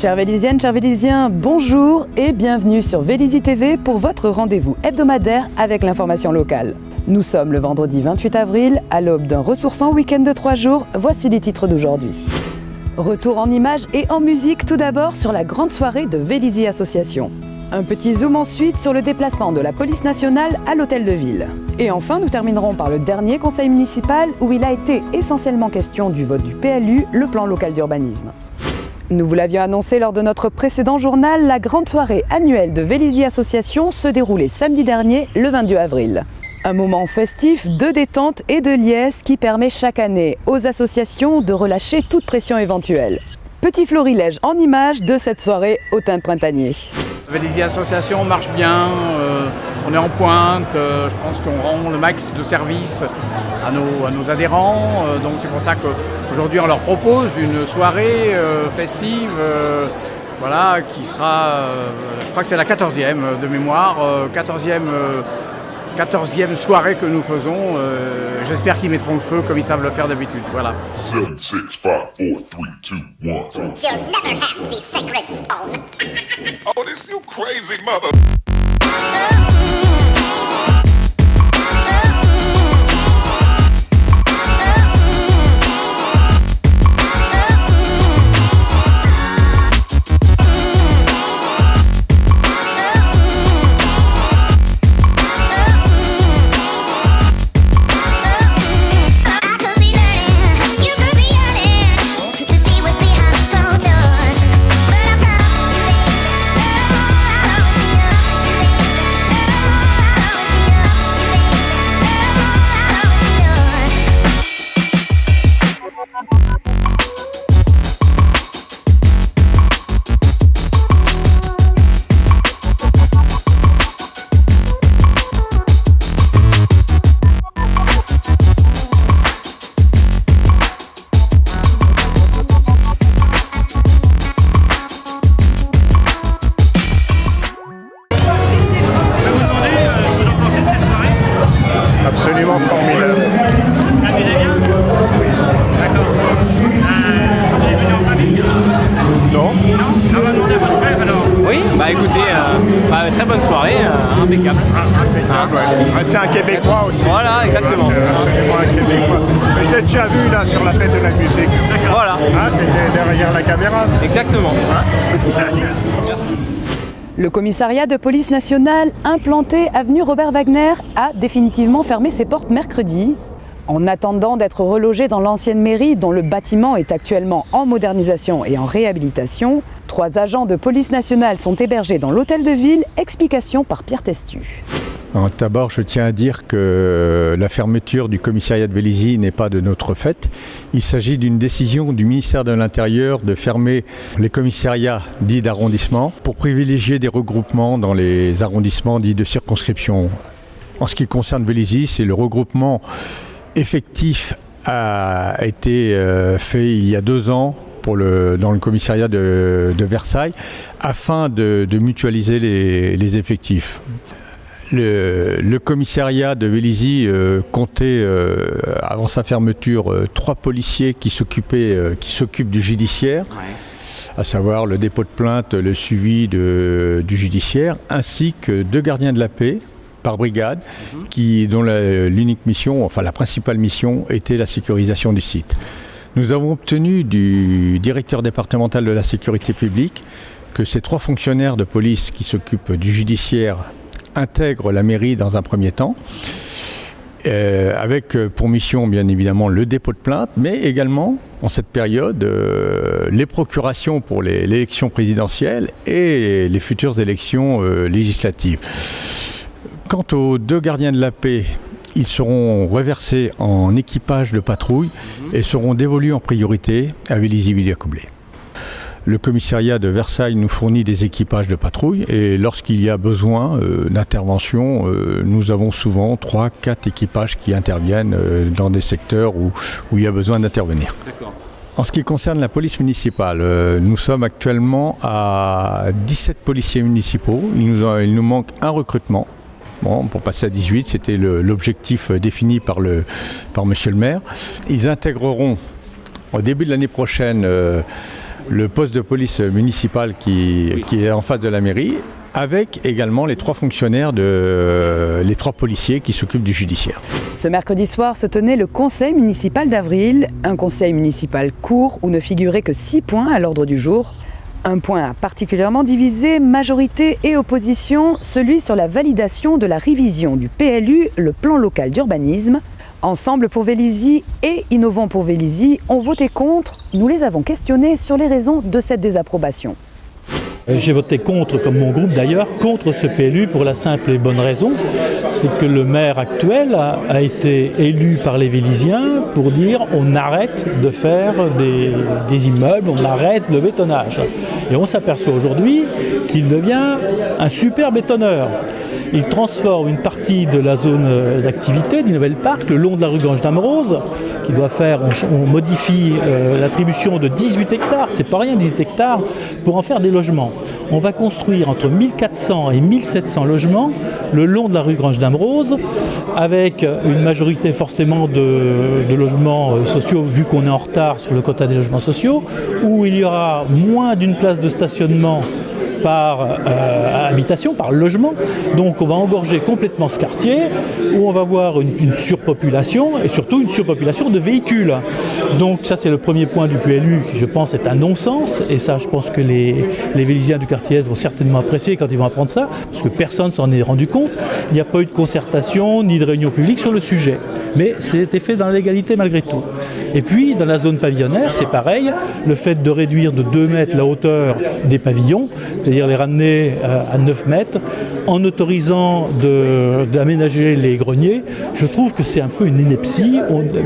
Chères Vélisiennes, chers Vélisiens, bonjour et bienvenue sur Vélizy TV pour votre rendez-vous hebdomadaire avec l'information locale. Nous sommes le vendredi 28 avril, à l'aube d'un ressourçant week-end de 3 jours. Voici les titres d'aujourd'hui. Retour en images et en musique tout d'abord sur la grande soirée de Vélizy Association. Un petit zoom ensuite sur le déplacement de la police nationale à l'hôtel de ville. Et enfin, nous terminerons par le dernier conseil municipal où il a été essentiellement question du vote du PLU, le plan local d'urbanisme. Nous vous l'avions annoncé lors de notre précédent journal, la grande soirée annuelle de Vélizy Association se déroulait samedi dernier, le 22 avril. Un moment festif de détente et de liesse qui permet chaque année aux associations de relâcher toute pression éventuelle. Petit florilège en images de cette soirée au teint printanier. Vélizy Association marche bien, on est en pointe, je pense qu'on rend le max de service à nos adhérents, donc c'est pour ça qu'aujourd'hui on leur propose une soirée festive, voilà, qui sera, je crois que c'est la 14e de mémoire, 14e soirée que nous faisons, j'espère qu'ils mettront le feu comme ils savent le faire d'habitude, voilà. 7, 6, 5, 4, 3, 2, 1. You'll never have the sacred stone. Oh, this you crazy mother. Absolument formidable. Ça amusait bien? Oui. D'accord. Vous êtes venu en famille? Non. Non? On va demander à votre frère alors. Oui, bah écoutez, très bonne soirée, impeccable. Impeccable, ouais. C'est un Québécois aussi. Voilà, exactement. C'est absolument un Québécois. Mais je t'ai déjà vu là sur la fête de la musique. Voilà, Ah, t'étais derrière la caméra. exactement. Le commissariat de police nationale implanté avenue Robert Wagner a définitivement fermé ses portes mercredi. En attendant d'être relogé dans l'ancienne mairie dont le bâtiment est actuellement en modernisation et en réhabilitation, 3 agents de police nationale sont hébergés dans l'hôtel de ville. Explication par Pierre Testu. D'abord, je tiens à dire que la fermeture du commissariat de Vélizy n'est pas de notre fait. Il s'agit d'une décision du ministère de l'Intérieur de fermer les commissariats dits d'arrondissement pour privilégier des regroupements dans les arrondissements dits de circonscription. En ce qui concerne Vélizy, c'est le regroupement effectif a été fait il y a 2 ans dans le commissariat de Versailles afin de mutualiser les effectifs. Le commissariat de Vélizy comptait, avant sa fermeture, 3 policiers qui s'occupent du judiciaire, à savoir le dépôt de plainte, le suivi du judiciaire, ainsi que 2 gardiens de la paix par brigade, dont l'unique mission, enfin la principale mission, était la sécurisation du site. Nous avons obtenu du directeur départemental de la sécurité publique que ces 3 fonctionnaires de police qui s'occupent du judiciaire intègrent la mairie dans un premier temps, avec pour mission bien évidemment le dépôt de plainte, mais également en cette période les procurations pour l'élection présidentielle et les futures élections législatives. Quant aux 2 gardiens de la paix, ils seront reversés en équipage de patrouille et seront dévolus en priorité à Vélizy-Villers-Coblet. Le commissariat de Versailles nous fournit des équipages de patrouille et lorsqu'il y a besoin d'intervention, nous avons souvent 3-4 équipages qui interviennent dans des secteurs où il y a besoin d'intervenir. D'accord. En ce qui concerne la police municipale, nous sommes actuellement à 17 policiers municipaux. Il nous manque un recrutement. Bon, pour passer à 18, c'était l'objectif défini par monsieur le maire. Ils intégreront au début de l'année prochaine le poste de police municipal qui est en face de la mairie, avec également les 3 fonctionnaires, les 3 policiers qui s'occupent du judiciaire. Ce mercredi soir se tenait le conseil municipal d'Avril, un conseil municipal court où ne figuraient que 6 points à l'ordre du jour. Un point a particulièrement divisé majorité et opposition, celui sur la validation de la révision du PLU, le plan local d'urbanisme. Ensemble pour Vélizy et Innovons pour Vélizy ont voté contre. Nous les avons questionnés sur les raisons de cette désapprobation. J'ai voté contre, comme mon groupe d'ailleurs, contre ce PLU pour la simple et bonne raison, c'est que le maire actuel a été élu par les Vélizyens pour dire on arrête de faire des immeubles, on arrête le bétonnage. Et on s'aperçoit aujourd'hui qu'il devient un super bétonneur. Il transforme une partie de la zone d'activité d'Innovel Park le long de la rue Grange d'Amrose, qui doit faire, on modifie l'attribution de 18 hectares, c'est pas rien 18 hectares, pour en faire des logements. On va construire entre 1400 et 1700 logements le long de la rue Grange d'Amrose, avec une majorité forcément de logements sociaux, vu qu'on est en retard sur le quota des logements sociaux, où il y aura moins d'une place de stationnement par habitation, par logement. Donc on va engorger complètement ce quartier où on va voir une surpopulation et surtout une surpopulation de véhicules. Donc ça c'est le premier point du PLU qui je pense est un non-sens et ça je pense que les Vélizyens du quartier Est vont certainement apprécier quand ils vont apprendre ça parce que personne s'en est rendu compte. Il n'y a pas eu de concertation ni de réunion publique sur le sujet. Mais c'était fait dans la légalité malgré tout. Et puis dans la zone pavillonnaire c'est pareil, le fait de réduire de 2 mètres la hauteur des pavillons, c'est-à-dire les ramener à 9 mètres, en autorisant d'aménager les greniers, je trouve que c'est un peu une ineptie.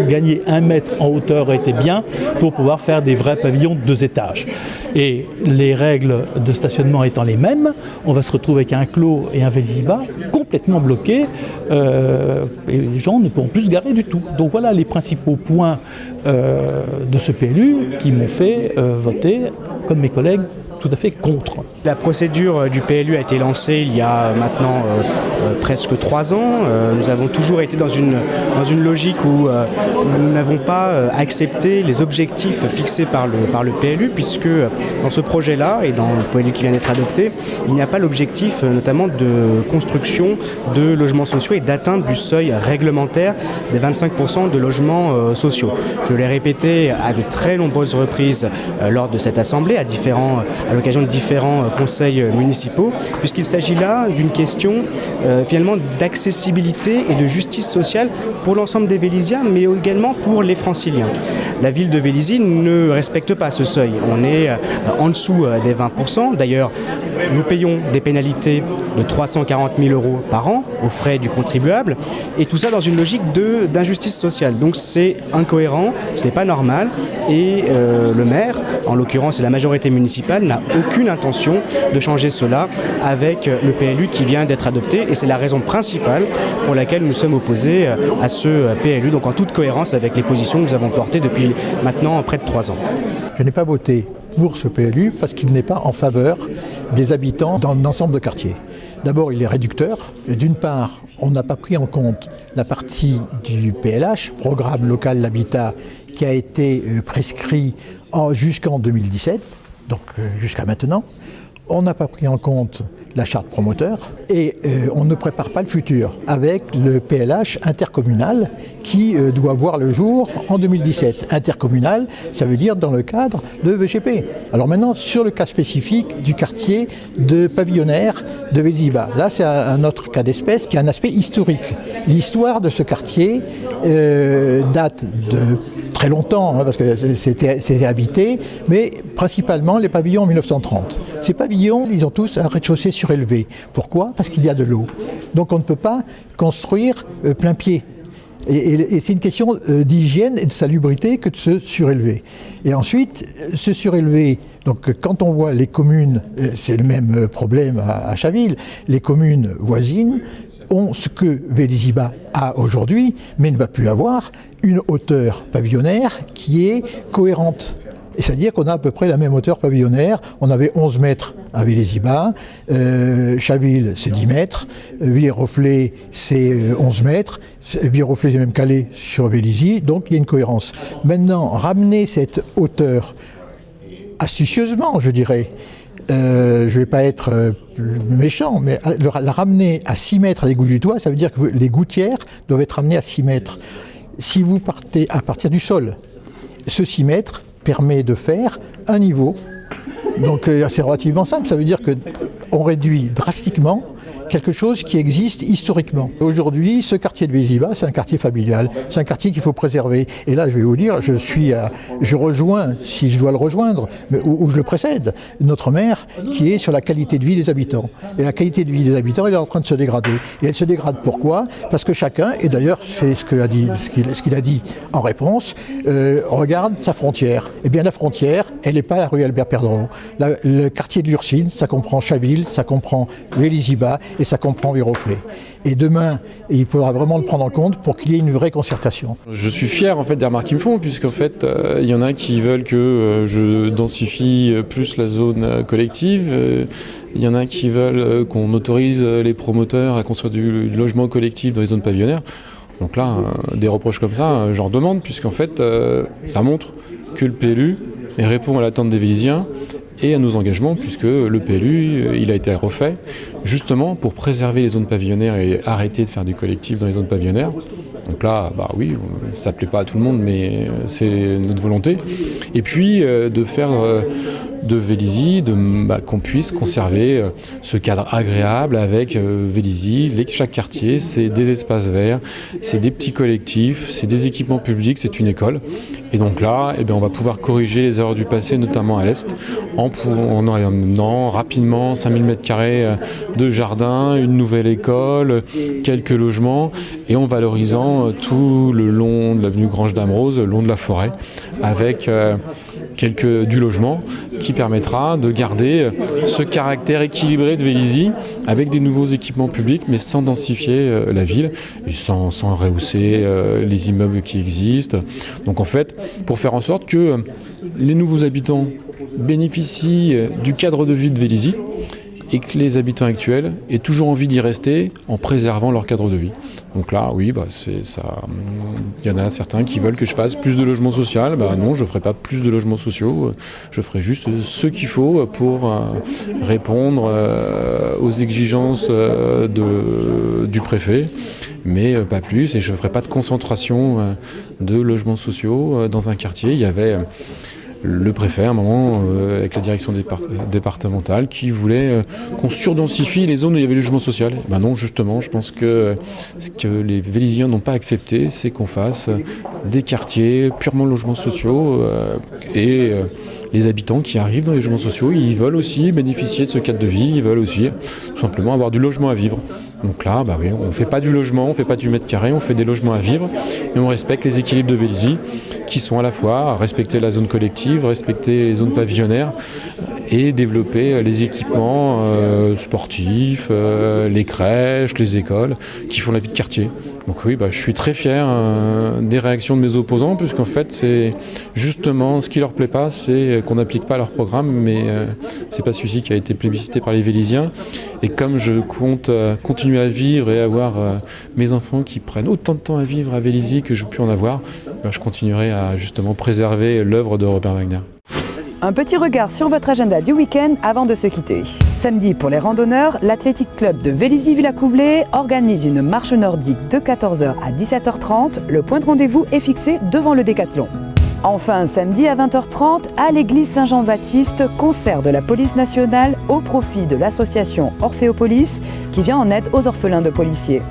Gagner 1 mètre en hauteur était bien pour pouvoir faire des vrais pavillons de 2 étages. Et les règles de stationnement étant les mêmes, on va se retrouver avec un clos et un Vélizy-Bas complètement bloqués et les gens ne pourront plus se garer du tout. Donc voilà les principaux points de ce PLU qui m'ont fait voter, comme mes collègues, tout à fait contre. La procédure du PLU a été lancée il y a maintenant presque 3 ans. Nous avons toujours été dans une logique où nous n'avons pas accepté les objectifs fixés par le PLU, puisque dans ce projet-là et dans le PLU qui vient d'être adopté, il n'y a pas l'objectif notamment de construction de logements sociaux et d'atteinte du seuil réglementaire des 25% de logements sociaux. Je l'ai répété à de très nombreuses reprises lors de cette assemblée, à l'occasion de différents conseils municipaux, puisqu'il s'agit là d'une question finalement d'accessibilité et de justice sociale pour l'ensemble des Vélizyens, mais également pour les Franciliens. La ville de Vélizy ne respecte pas ce seuil. On est en dessous des 20%. D'ailleurs, nous payons des pénalités de 340 000 € par an aux frais du contribuable, et tout ça dans une logique d'injustice sociale. Donc c'est incohérent, ce n'est pas normal, et le maire, en l'occurrence et la majorité municipale, n'a aucune intention de changer cela avec le PLU qui vient d'être adopté, et c'est la raison principale pour laquelle nous sommes opposés à ce PLU, donc en toute cohérence avec les positions que nous avons portées depuis maintenant près de 3 ans. Je n'ai pas voté pour ce PLU parce qu'il n'est pas en faveur des habitants dans l'ensemble de quartier. D'abord, il est réducteur. D'une part, on n'a pas pris en compte la partie du PLH, Programme local d'habitat, qui a été prescrit jusqu'en 2017, donc jusqu'à maintenant. On n'a pas pris en compte la charte promoteur et on ne prépare pas le futur avec le PLH intercommunal qui doit voir le jour en 2017. Intercommunal, ça veut dire dans le cadre de VGP. Alors maintenant, sur le cas spécifique du quartier de pavillonnaire de Vélizy-Bas, là c'est un autre cas d'espèce qui a un aspect historique. L'histoire de ce quartier date de très longtemps, parce que c'était habité, mais principalement les pavillons en 1930. Ces pavillons, ils ont tous un rez-de-chaussée surélevé. Pourquoi ? Parce qu'il y a de l'eau. Donc on ne peut pas construire plein pied. Et c'est une question d'hygiène et de salubrité que de se surélever. Et ensuite, se surélever, donc quand on voit les communes, c'est le même problème à Chaville, les communes voisines ont ce que Vélizy-Bas a aujourd'hui, mais ne va plus avoir, une hauteur pavillonnaire qui est cohérente. Et c'est-à-dire qu'on a à peu près la même hauteur pavillonnaire. On avait 11 mètres à Vélizy-Bas, Chaville c'est 10 mètres, Villers-Rouflay c'est 11 mètres, Villers-Rouflay c'est même calé sur Vélizy, donc il y a une cohérence. Maintenant, ramener cette hauteur astucieusement, je dirais. Je ne vais pas être méchant, mais la ramener à 6 mètres à l'égout du toit, ça veut dire que les gouttières doivent être ramenées à 6 mètres. Si vous partez à partir du sol, ce 6 mètres permet de faire un niveau. Donc c'est relativement simple, ça veut dire qu'on réduit drastiquement quelque chose qui existe historiquement. Aujourd'hui, ce quartier de Vélizy-Bas, c'est un quartier familial, c'est un quartier qu'il faut préserver. Et là, je vais vous dire, je rejoins, si je dois le rejoindre, ou je le précède, notre maire qui est sur la qualité de vie des habitants. Et la qualité de vie des habitants, elle est en train de se dégrader. Et elle se dégrade pourquoi ? Parce que chacun, et d'ailleurs c'est ce qu'il a dit en réponse, regarde sa frontière. Eh bien la frontière, elle n'est pas la rue Albert Perdreau. Le quartier de l'Ursine, ça comprend Chaville, ça comprend Vélizy-Bas et ça comprend Viroflay. Et demain, il faudra vraiment le prendre en compte pour qu'il y ait une vraie concertation. Je suis fier en fait des remarques qu'ils me font, puisqu'en fait il y en a qui veulent que je densifie plus la zone collective. Il y en a qui veulent qu'on autorise les promoteurs à construire du logement collectif dans les zones pavillonnaires. Donc là, des reproches comme ça, j'en demande, puisqu'en fait ça montre que le PLU répond à l'attente des Vélizyens et à nos engagements, puisque le PLU, il a été refait justement pour préserver les zones pavillonnaires et arrêter de faire du collectif dans les zones pavillonnaires. Donc là, bah oui, ça ne plaît pas à tout le monde, mais c'est notre volonté. Et puis de faire de Vélizy, qu'on puisse conserver ce cadre agréable avec Vélizy. Chaque quartier, c'est des espaces verts, c'est des petits collectifs, c'est des équipements publics, c'est une école. Et donc là, on va pouvoir corriger les erreurs du passé, notamment à l'Est, en emmenant rapidement 5000 m² de jardin, une nouvelle école, quelques logements, et en valorisant tout le long de l'avenue Grange d'Amrose, le long de la forêt, avec du logement qui permettra de garder ce caractère équilibré de Vélizy avec des nouveaux équipements publics, mais sans densifier la ville et sans rehausser les immeubles qui existent. Donc en fait, pour faire en sorte que les nouveaux habitants bénéficient du cadre de vie de Vélizy et que les habitants actuels aient toujours envie d'y rester en préservant leur cadre de vie. Donc là, oui, c'est ça. Il y en a certains qui veulent que je fasse plus de logements sociaux. Non, je ne ferai pas plus de logements sociaux. Je ferai juste ce qu'il faut pour répondre aux exigences du préfet, mais pas plus. Et je ne ferai pas de concentration de logements sociaux dans un quartier. Il y avait le préfet, à un moment, avec la direction départementale, qui voulait qu'on surdensifie les zones où il y avait le logement social. Non, justement, je pense que ce que les Vélizyens n'ont pas accepté, c'est qu'on fasse des quartiers purement logements sociaux et les habitants qui arrivent dans les logements sociaux, ils veulent aussi bénéficier de ce cadre de vie, ils veulent aussi tout simplement avoir du logement à vivre. Donc là, oui, on ne fait pas du logement, on ne fait pas du mètre carré, on fait des logements à vivre et on respecte les équilibres de Vélizy qui sont à la fois respecter la zone collective, respecter les zones pavillonnaires et développer les équipements sportifs, les crèches, les écoles qui font la vie de quartier. Donc oui, je suis très fier des réactions de mes opposants, puisqu'en fait c'est justement ce qui leur plaît pas, c'est qu'on n'applique pas leur programme, mais c'est pas celui-ci qui a été plébiscité par les Vélizyens. Et comme je compte continuer à vivre et avoir mes enfants qui prennent autant de temps à vivre à Vélizy que je peux en avoir, je continuerai à justement préserver l'œuvre de Robert Wagner. Un petit regard sur votre agenda du week-end avant de se quitter. Samedi, pour les randonneurs, l'Athletic Club de Vélizy-Villacoublay organise une marche nordique de 14h à 17h30. Le point de rendez-vous est fixé devant le Décathlon. Enfin, samedi à 20h30, à l'église Saint-Jean-Baptiste, concert de la police nationale au profit de l'association Orphéopolis qui vient en aide aux orphelins de policiers.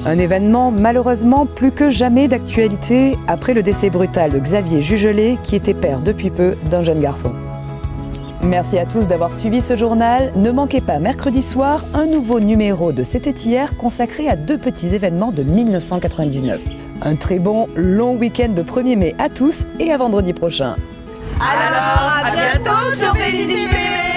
Un événement malheureusement plus que jamais d'actualité après le décès brutal de Xavier Jugelet qui était père depuis peu d'un jeune garçon. Merci à tous d'avoir suivi ce journal. Ne manquez pas mercredi soir un nouveau numéro de C'était hier consacré à 2 petits événements de 1999. Un très bon long week-end de 1er mai à tous et à vendredi prochain. Alors, à bientôt sur Vélizy TV.